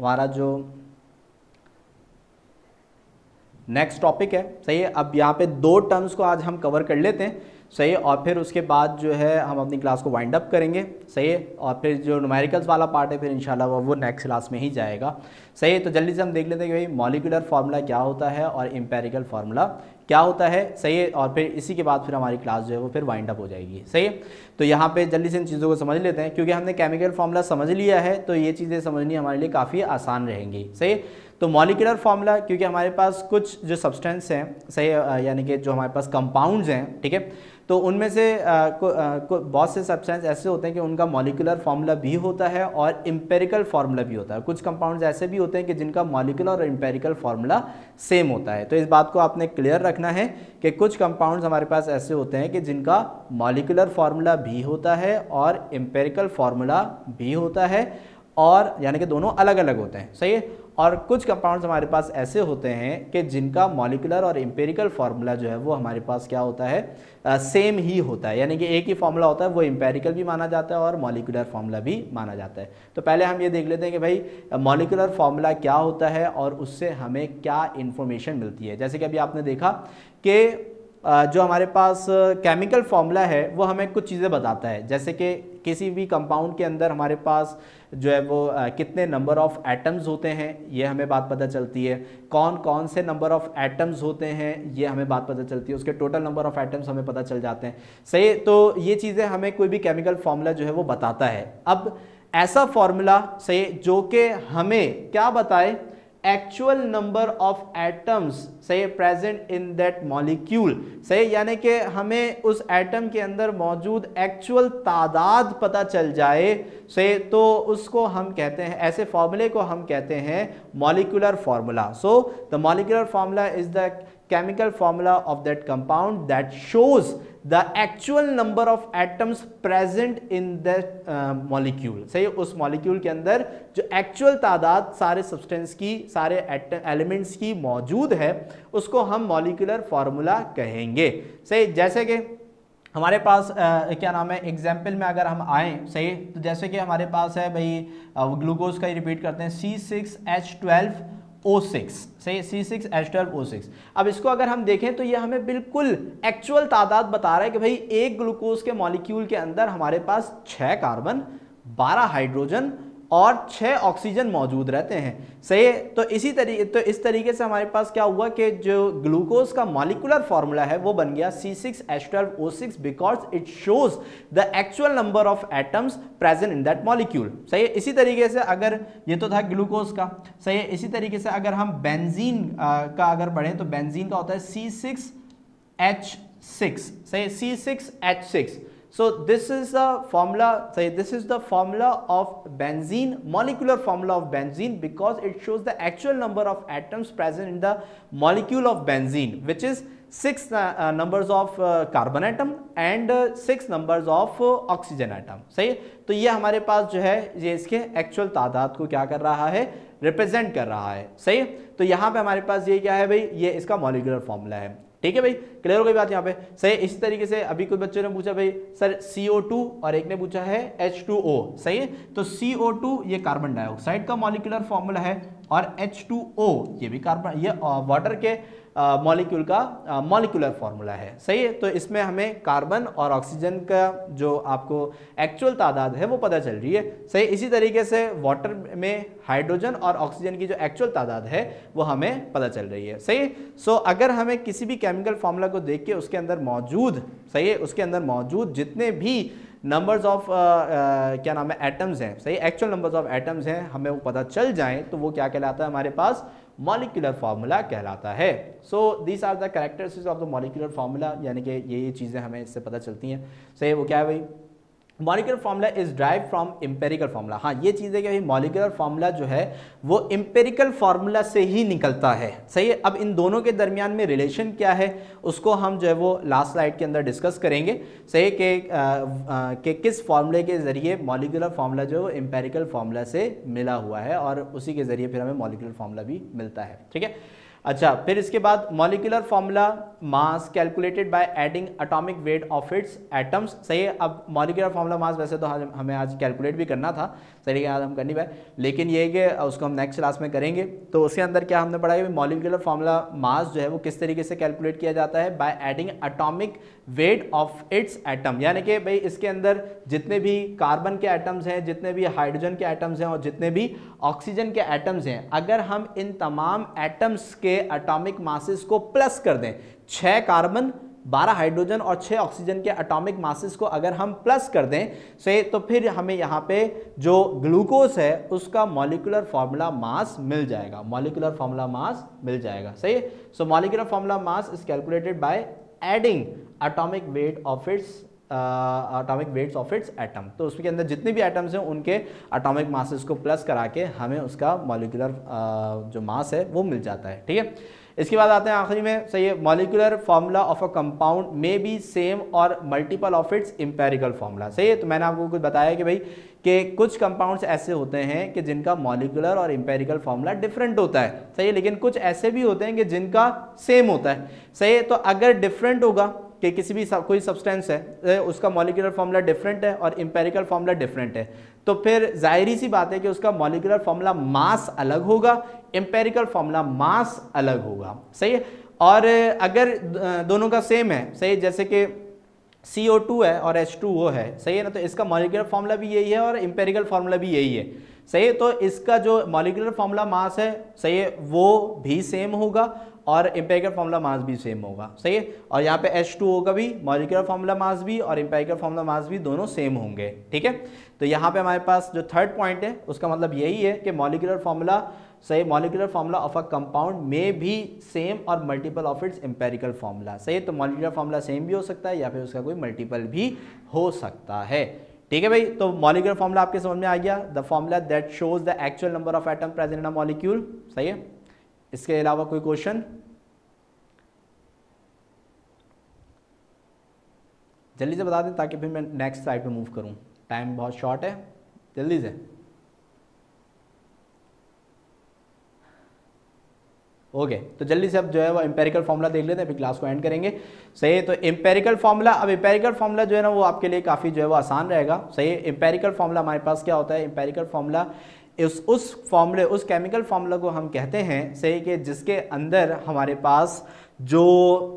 हमारा जो next topic है, सही है। अब यहाँ पे 2 टर्म्स को आज हम कवर कर लेते हैं, सही है, और फिर उसके बाद जो है हम अपनी क्लास को वाइंड अप करेंगे, सही है। और फिर जो न्यूमेरिकल्स वाला पार्ट है फिर इंशाल्लाह वो नेक्स्ट क्लास में ही जाएगा, सही है। तो जल्दी से हम देख लेते हैं कि भाई मॉलिक्यूलर फार्मूला क्या होता है और एम्पेरिकल फार्मूला क्या होता है, सही है। और फिर इसी के बाद फिर हमारी क्लास जो है वो फिर वाइंड अप हो जाएगी, सही है। तो यहाँ पे जल्दी से इन चीज़ों को समझ लेते हैं, क्योंकि हमने केमिकल फार्मूला समझ लिया है तो ये चीज़ें समझनी हमारे लिए काफ़ी आसान रहेंगी, सही है। तो मॉलिक्यूलर फार्मूला, क्योंकि हमारे पास कुछ जो सब्सटेंस हैं, सही, यानी कि जो हमारे पास कंपाउंड्स हैं, ठीक है, तो उनमें से बहुत से सब्सटेंस ऐसे होते हैं कि उनका मॉलिक्यूलर फार्मूला भी होता है और एम्पेरिकल फार्मूला भी होता है। कुछ कंपाउंड्स ऐसे भी होते हैं कि जिनका मॉलिक्यूलर और एम्पेरिकल फार्मूला सेम होता है। तो इस बात को आपने क्लियर रखना है कि कुछ कंपाउंड्स हमारे पास ऐसे होते हैं कि जिनका मॉलिक्यूलर फार्मूला भी होता है और एम्पेरिकल फार्मूला भी होता है, और यानी कि दोनों अलग अलग होते हैं, सही है। और कुछ कंपाउंड्स हमारे पास ऐसे होते हैं कि जिनका मॉलिक्यूलर और एम्पेरिकल फार्मूला जो है वो हमारे पास क्या होता है, सेम ही होता है, यानी कि एक ही फार्मूला होता है, वो एम्पेरिकल भी माना जाता है और मॉलिक्यूलर फार्मूला भी माना जाता है। तो पहले हम ये देख लेते हैं कि भाई मॉलिक्यूलर फार्मूला क्या होता है और उससे हमें क्या इन्फॉर्मेशन मिलती है। जैसे कि अभी आपने देखा कि जो हमारे पास केमिकल फार्मूला है वो हमें कुछ चीज़ें बताता है, जैसे कि किसी भी कंपाउंड के अंदर हमारे पास जो है वो कितने नंबर ऑफ एटम्स होते हैं, ये हमें बात पता चलती है। कौन कौन से नंबर ऑफ एटम्स होते हैं ये हमें बात पता चलती है, उसके टोटल नंबर ऑफ एटम्स हमें पता चल जाते हैं, सही। तो ये चीज़ें हमें कोई भी केमिकल फार्मूला जो है वो बताता है। अब ऐसा फार्मूला, सही, जो कि हमें क्या बताए, एक्चुअल नंबर ऑफ एटम्स, सही, प्रेजेंट इन दैट मॉलिक्यूल, सही, यानी कि हमें उस एटम के अंदर मौजूद एक्चुअल तादाद पता चल जाए, सही, तो उसको हम कहते हैं, ऐसे फार्मूले को हम कहते हैं molecular formula. So the molecular formula is the chemical formula of that compound that shows the actual number of atoms present in that molecule, सही, उस मॉलिक्यूल के अंदर जो एक्चुअल तादाद सारे सब्सटेंस की, सारे एलिमेंट्स की मौजूद है उसको हम मॉलिक्यूलर फार्मूला कहेंगे, सही। जैसे कि हमारे पास क्या नाम है, एग्जाम्पल में अगर हम आए, सही, तो जैसे कि हमारे पास है भाई ग्लूकोज का ही रिपीट करते हैं, C6H12O6, सही, C6H12O6। अब इसको अगर हम देखें तो ये हमें बिल्कुल एक्चुअल तादाद बता रहा है कि भाई एक ग्लूकोज के मॉलिक्यूल के अंदर हमारे पास 6 कार्बन, 12 हाइड्रोजन और 6 ऑक्सीजन मौजूद रहते हैं, सही। तो इस तरीके से हमारे पास क्या हुआ कि जो ग्लूकोज का मॉलिक्यूलर फार्मूला है वो बन गया C6H12O6 because it shows the actual number of atoms present in that molecule, सही। इसी तरीके से अगर ये तो था ग्लूकोज का, सही, इसी तरीके से अगर हम बेंजीन का अगर बढ़ें तो बेंजीन का होता है C6H6, सही, C6H6। So this is the formula, say this is the formula of benzene, molecular formula of benzene, because it shows the actual number of atoms present in the molecule of benzene, which is 6 numbers of carbon atom and 6 numbers of oxygen atom, सही। तो ये हमारे पास जो है ये इसके actual तादाद को क्या कर रहा है, रिप्रेजेंट कर रहा है, सही। तो यहाँ पे हमारे पास ये क्या है भाई, ये इसका मॉलिक्यूलर फार्मूला है, ठीक है भाई, क्लियर हो गई बात यहाँ पे, सही। इसी तरीके से अभी कुछ बच्चों ने पूछा भाई सर CO2 और एक ने पूछा है H2O, सही है। तो CO2 ये कार्बन डाइऑक्साइड का मॉलिक्यूलर फार्मूला है और H2O ये भी कार्बन, ये वाटर के मॉलिक्यूल का मॉलिक्यूलर फार्मूला है, सही है। तो इसमें हमें कार्बन और ऑक्सीजन का जो आपको एक्चुअल तादाद है वो पता चल रही है, सही। इसी तरीके से वाटर में हाइड्रोजन और ऑक्सीजन की जो एक्चुअल तादाद है वो हमें पता चल रही है, सही। सो अगर हमें किसी भी केमिकल फार्मूला को देख के उसके अंदर मौजूद, सही है, उसके अंदर मौजूद जितने भी नंबर्स ऑफ क्या नाम है एटम्स हैं, सही, एक्चुअल नंबर्स ऑफ एटम्स हैं, हमें वो पता चल जाए तो वो क्या कहलाता है, हमारे पास मॉलिक्यूलर फार्मूला कहलाता है। So these are the characteristics of the molecular formula, यानी कि ये चीज़ें हमें इससे पता चलती हैं, सही। वो क्या है भाई, molecular formula is drive from empirical formula. हाँ, ये चीज़ है कि भाई मॉलिक्यूलर फार्मूला जो है वो एम्पेरिकल फार्मूला से ही निकलता है, सही है। अब इन दोनों के दरमियान में रिलेशन क्या है उसको हम जो है वो लास्ट स्लाइड के अंदर डिस्कस करेंगे, सही, कि किस फार्मूले के ज़रिए मॉलिक्यूलर फार्मूला जो है वो एम्पेरिकल फार्मूला से मिला हुआ है और उसी के ज़रिए फिर हमें मॉलिक्यूलर फार्मूला भी मिलता है, ठीक है। अच्छा, फिर इसके बाद molecular formula mass calculated by adding atomic weight of it's atoms. सही है, अब मॉलिक्यूलर फार्मूला मास वैसे तो हमें आज कैलकुलेट भी करना था, सही है, आज हम कर नहीं पाए, लेकिन ये है कि उसको हम नेक्स्ट क्लास में करेंगे। तो उसके अंदर क्या हमने पढ़ा है, मॉलिक्यूलर फार्मूला मास जो है वो किस तरीके से कैलकुलेट किया जाता है, bye adding atomic weight of its atom, यानी कि भाई इसके अंदर जितने भी कार्बन के एटम्स हैं, जितने भी हाइड्रोजन के एटम्स हैं और जितने भी ऑक्सीजन के एटम्स हैं, अगर हम इन तमाम एटम्स के एटॉमिक मासेस को प्लस कर दें, 6 कार्बन 12 हाइड्रोजन और 6 ऑक्सीजन के एटॉमिक मासेस को अगर हम प्लस कर दें से, तो फिर हमें यहाँ पे जो ग्लूकोज है उसका मॉलिक्यूलर फार्मूला मास मिल जाएगा, मॉलिक्यूलर फार्मूला मास मिल जाएगा। सही है, so molecular formula mass is calculated by adding atomic weight of its atom. तो उसके अंदर जितने भी एटम्स हैं उनके एटॉमिक मासेस को प्लस करा के हमें उसका मॉलिक्यूलर जो मास है वो मिल जाता है। ठीक है, इसके बाद आते हैं आखिरी में, सही है, molecular formula of a compound may be same और multiple of its empirical formula. सही है, तो मैंने आपको कुछ बताया कि भाई कि कुछ कंपाउंड्स ऐसे होते हैं कि जिनका मॉलिक्यूलर और एम्पिरिकल फार्मूला डिफरेंट होता है, सही है, लेकिन कुछ ऐसे भी होते हैं कि जिनका सेम होता है। सही है, तो अगर डिफरेंट होगा कि किसी भी कोई सब्सटेंस है उसका मॉलिक्यूलर फार्मूला डिफरेंट है और एम्पिरिकल फार्मूला डिफरेंट है, तो फिर जाहिर सी बात है कि उसका मॉलिक्यूलर फार्मूला मास अलग होगा, एम्पिरिकल फार्मूला मास अलग होगा। सही है, और अगर दोनों का सेम है, सही, जैसे कि CO2 है और H2O है, सही है ना, तो इसका मॉलिक्यूलर फार्मूला भी यही है और एम्पिरिकल फार्मूला भी यही है। सही है, तो इसका जो मॉलिक्यूलर फार्मूला मास है, सही है, वो भी सेम होगा और एम्पिरिकल फार्मूला मास भी सेम होगा। सही है, और यहाँ पे H2O का भी मॉलिक्यूलर फार्मूला मास भी और एम्पिरिकल फार्मूला मास भी दोनों सेम होंगे। ठीक है, तो यहाँ पे हमारे पास जो थर्ड पॉइंट है उसका मतलब यही है कि मॉलिक्यूलर फार्मूला, सही, molecular formula of a compound में भी सेम और multiple of its empirical formula. सही, तो मॉलिक्यूलर फार्मूला सेम भी हो सकता है या फिर उसका कोई मल्टीपल भी हो सकता है। ठीक है भाई, तो मॉलिक्यूलर फार्मूला आपके समझ में आ गया, the formula that shows the actual number of atom present in a molecule. सही है, इसके अलावा कोई क्वेश्चन? जल्दी से बता दें ताकि फिर मैं नेक्स्ट स्लाइड पे मूव करूं, टाइम बहुत शॉर्ट है, जल्दी से। ओके, तो जल्दी से अब जो है वो एम्पिरिकल फार्मूला देख लेते हैं, फिर क्लास को एंड करेंगे। सही है, तो एम्पिरिकल फार्मूला, अब एम्पिरिकल फार्मूला जो है ना वो आपके लिए काफ़ी जो है वो आसान रहेगा। सही है, एम्पिरिकल फार्मूला हमारे पास क्या होता है, एम्पिरिकल फार्मूला उस फार्मूले, उस केमिकल फार्मूला को हम कहते हैं, सही, कि जिसके अंदर हमारे पास जो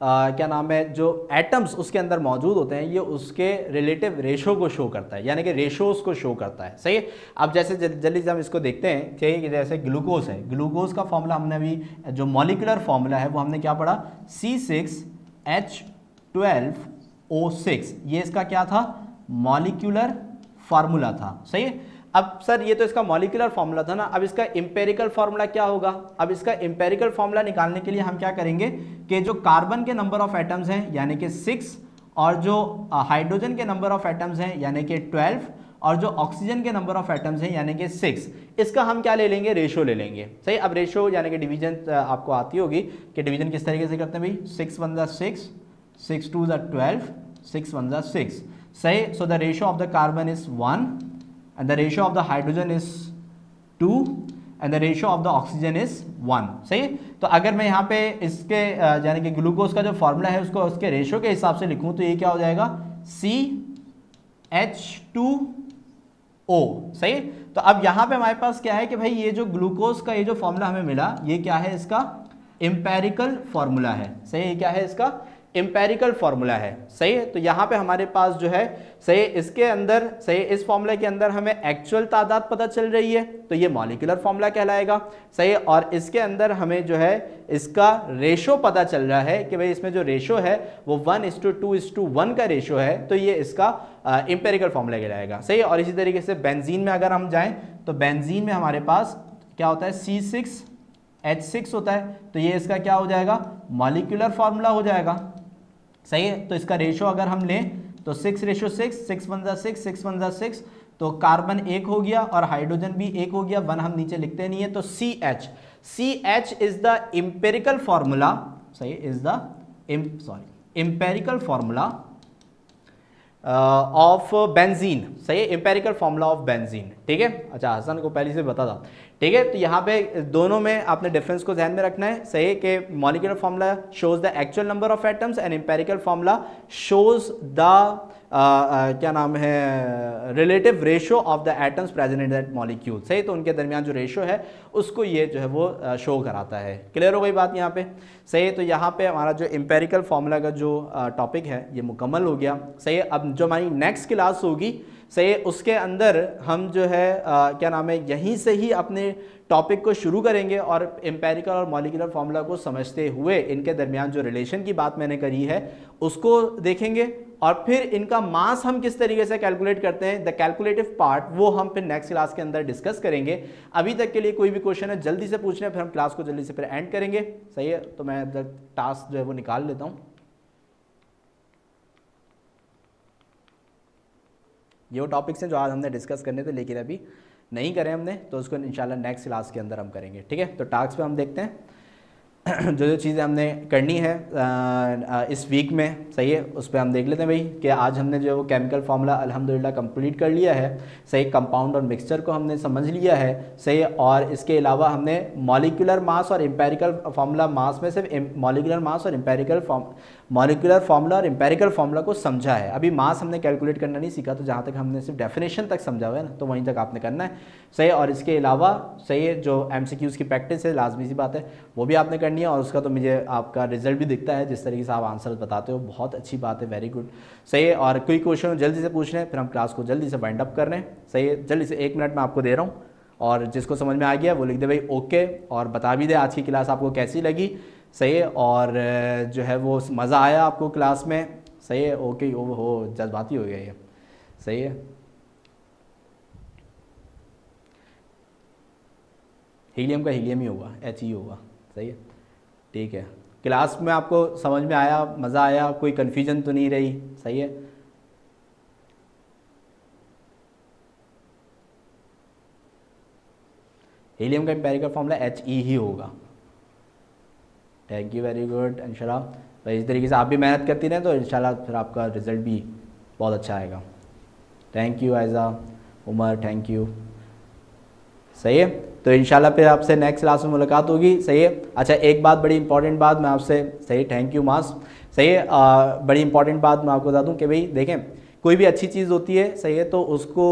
क्या नाम है, जो एटम्स उसके अंदर मौजूद होते हैं ये उसके रिलेटिव रेशो को शो करता है, यानी कि रेशोज को शो करता है। सही है, अब जैसे जल्दी से हम इसको देखते हैं, ठीक है, जैसे ग्लूकोज है, ग्लूकोज का फॉर्मूला हमने अभी जो मॉलिक्यूलर फॉर्मूला है वो हमने क्या पढ़ा, C6H12O6, ये इसका क्या था, मॉलिक्यूलर फार्मूला था। सही है, अब सर ये तो इसका मॉलिक्यूलर फार्मूला था ना, अब इसका एम्पिरिकल फार्मूला क्या होगा। अब इसका एम्पिरिकल फार्मूला निकालने के लिए हम क्या करेंगे कि जो कार्बन के नंबर ऑफ एटम्स हैं यानी कि 6 और जो हाइड्रोजन के नंबर ऑफ एटम्स हैं यानी कि 12 और जो ऑक्सीजन के नंबर ऑफ एटम्स हैं यानी कि 6, इसका हम क्या ले लेंगे, रेशो ले लेंगे। सही, अब रेशो यानी कि डिवीजन आपको आती होगी कि डिवीजन किस तरीके से करते हैं भाई, 6 1 6, 6 2 12, 6 1 6। सही, so the ratio of the carbon is 1 and the ratio of the hydrogen is 2 and the ratio of the oxygen is 1। सही, तो अगर मैं यहाँ पे इसके यानी कि ग्लूकोज का जो फॉर्मूला है उसको उसके रेशो के हिसाब से लिखूँ तो ये क्या हो जाएगा, CH2O। सही, तो अब यहाँ पे हमारे पास क्या है कि भाई ये जो ग्लूकोज का ये जो फॉर्मूला हमें मिला ये क्या है, इसका एम्पिरिकल फॉर्मूला है। सही, ये क्या है, इसका एम्पिरिकल फार्मूला है। सही है, तो यहाँ पे हमारे पास जो है, सही, इसके अंदर, सही, इस फॉर्मूला के अंदर हमें एक्चुअल तादाद पता चल रही है तो ये मॉलिक्यूलर फार्मूला कहलाएगा। सही, और इसके अंदर हमें जो है इसका रेशो पता चल रहा है कि भाई इसमें जो रेशो है वो 1:2:1 का रेशो है, तो ये इसका एम्पिरिकल फार्मूला कहलाएगा। सही, और इसी तरीके से बेंजीन में अगर हम जाएं तो बेंजीन में हमारे पास क्या होता है, C6H6 होता है, तो ये इसका क्या हो जाएगा, मॉलिक्यूलर फार्मूला हो जाएगा। सही है, तो इसका रेशो अगर हम लें तो 6:6, 6 1 6, 6 1 6, तो कार्बन 1 हो गया और हाइड्रोजन भी 1 हो गया, 1 हम नीचे लिखते नहीं है, तो CH is the empirical formula. सही, is the empirical formula of benzene. सही, एम्पिरिकल फार्मूला ऑफ बेंजीन। ठीक है। अच्छा, हसन को पहले से बता था, ठीक है। तो यहाँ पे दोनों में आपने डिफरेंस को ध्यान में रखना है, सही है कि molecular formula shows the actual number of atoms and empirical formula shows the क्या नाम है, relative ratio of the atoms present in that molecule, सही। तो उनके दरमियान जो रेशियो है उसको ये जो है वो शो कराता है। क्लियर हो गई बात यहाँ पे, सही। तो यहाँ पे हमारा जो एम्पेरिकल फार्मूला का जो टॉपिक है ये मुकम्मल हो गया, सही है। अब जो हमारी नेक्स्ट क्लास होगी, सही, उसके अंदर हम जो है क्या नाम है, यहीं से ही अपने टॉपिक को शुरू करेंगे और एम्पेरिकल और मॉलिक्यूलर फार्मूला को समझते हुए इनके दरमियान जो रिलेशन की बात मैंने करी है उसको देखेंगे, और फिर इनका मास हम किस तरीके से कैलकुलेट करते हैं, द कैलकुलेटिव पार्ट, वो हम फिर नेक्स्ट क्लास के अंदर डिस्कस करेंगे। अभी तक के लिए कोई भी क्वेश्चन है जल्दी से पूछना, फिर हम क्लास को जल्दी से फिर एंड करेंगे, सही है। तो मैं टास्क जो है वो निकाल लेता हूँ। ये वो टॉपिक्स हैं जो आज हमने डिस्कस करने थे लेकिन अभी नहीं करें हमने, तो उसको इंशाल्लाह नेक्स्ट क्लास के अंदर हम करेंगे, ठीक है। तो टास्क पे हम देखते हैं जो जो चीज़ें हमने करनी है इस वीक में, सही है, उस पर हम देख लेते हैं भाई कि आज हमने जो है वो केमिकल फार्मूला अल्हम्दुलिल्लाह कंप्लीट कर लिया है, सही। कंपाउंड और मिक्सचर को हमने समझ लिया है, सही। और इसके अलावा हमने मॉलिक्यूलर मास और एम्पेरिकल फार्मूला, मास में सिर्फ मॉलिक्यूलर मास और मॉलिक्यूलर फार्मूला और एम्पेरिकल फार्मूला को समझा है। अभी मास हमने कैलकुलेट करना नहीं सीखा, तो जहाँ तक हमने सिर्फ डेफिनेशन तक समझा हुआ है ना, तो वहीं तक आपने करना है, सही। और इसके अलावा, सही है, जो MCQs की प्रैक्टिस है, लाजमी सी बात है, वो भी आपने करनी है। और उसका तो मुझे आपका रिजल्ट भी दिखता है, जिस तरीके से आप आंसर बताते हो, बहुत अच्छी बात है, वेरी गुड, सही है। और कोई क्वेश्चन जल्दी से पूछ रहे हैं, फिर हम क्लास को जल्दी से वाइंड अप कर रहे हैं, सही है। जल्दी से 1 मिनट में आपको दे रहा हूँ, और जिसको समझ में आ गया वो लिख दे भाई ओके, और बता भी दे आज की क्लास आपको कैसी लगी, सही है। और जो है वो मज़ा आया आपको क्लास में, सही है, ओके, ओ हो जज्बाती हो गया ये, सही है। हीलियम का हीलियम ही होगा, HE होगा, सही है, ठीक है। क्लास में आपको समझ में आया, मज़ा आया, कोई कन्फ्यूजन तो नहीं रही, सही है। हीलियम का एम्पेरिकल फार्मूला HE ही होगा। Thank you, very good. इंशाल्लाह तो इस तरीके से आप भी मेहनत करती रहें तो इंशाल्लाह फिर आपका रिज़ल्ट भी बहुत अच्छा आएगा। Thank you Ayza, Umar, thank you, सही है। तो इंशाल्लाह फिर आपसे नेक्स्ट क्लास में मुलाकात होगी, सही है। अच्छा, एक बात, बड़ी इंपॉर्टेंट बात मैं आपसे, सही, थैंक यू मास, सही है, बड़ी इंपॉर्टेंट बात मैं आपको बता दूं कि भाई देखें, कोई भी अच्छी चीज़ होती है, सही है, तो उसको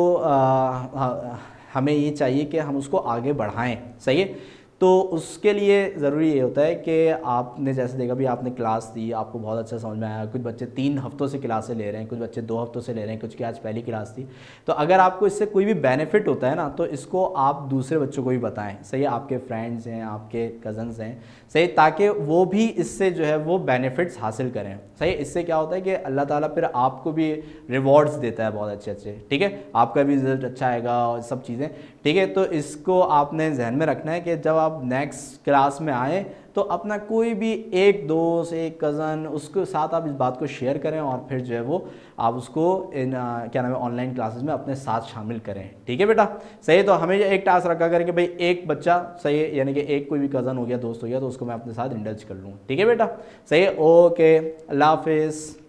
हमें ये चाहिए कि हम उसको आगे बढ़ाएं, सही है। तो उसके लिए ज़रूरी ये होता है कि आपने जैसे देखा भी, आपने क्लास दी, आपको बहुत अच्छा समझ में आया, कुछ बच्चे 3 हफ्तों से क्लासें ले रहे हैं, कुछ बच्चे 2 हफ्तों से ले रहे हैं, कुछ की आज पहली क्लास थी। तो अगर आपको इससे कोई भी बेनिफिट होता है ना, तो इसको आप दूसरे बच्चों को भी बताएं, सही है, आपके फ्रेंड्स हैं, आपके कज़न्स हैं, सही, ताकि वो भी इससे जो है वो बेनिफिट्स हासिल करें, सही। इससे क्या होता है कि अल्लाह ताला फिर आपको भी रिवॉर्ड्स देता है बहुत अच्छे अच्छे, ठीक है, आपका भी रिजल्ट अच्छा आएगा और सब चीज़ें, ठीक है। तो इसको आपने जहन में रखना है कि जब आप नेक्स्ट क्लास में आए तो अपना कोई भी एक दोस्त, एक कज़न, उसके साथ आप इस बात को शेयर करें, और फिर जो है वो आप उसको इन क्या नाम है, ऑनलाइन क्लासेस में अपने साथ शामिल करें, ठीक है बेटा, सही है। तो हमें एक टास्क रखा करें कि भाई एक बच्चा, सही है, यानी कि एक कोई भी कज़न हो गया, दोस्त हो गया, तो उसको मैं अपने साथ इंडल्ज कर लूँ, ठीक है बेटा, सही है, ओके, अल्लाह हाफिज़।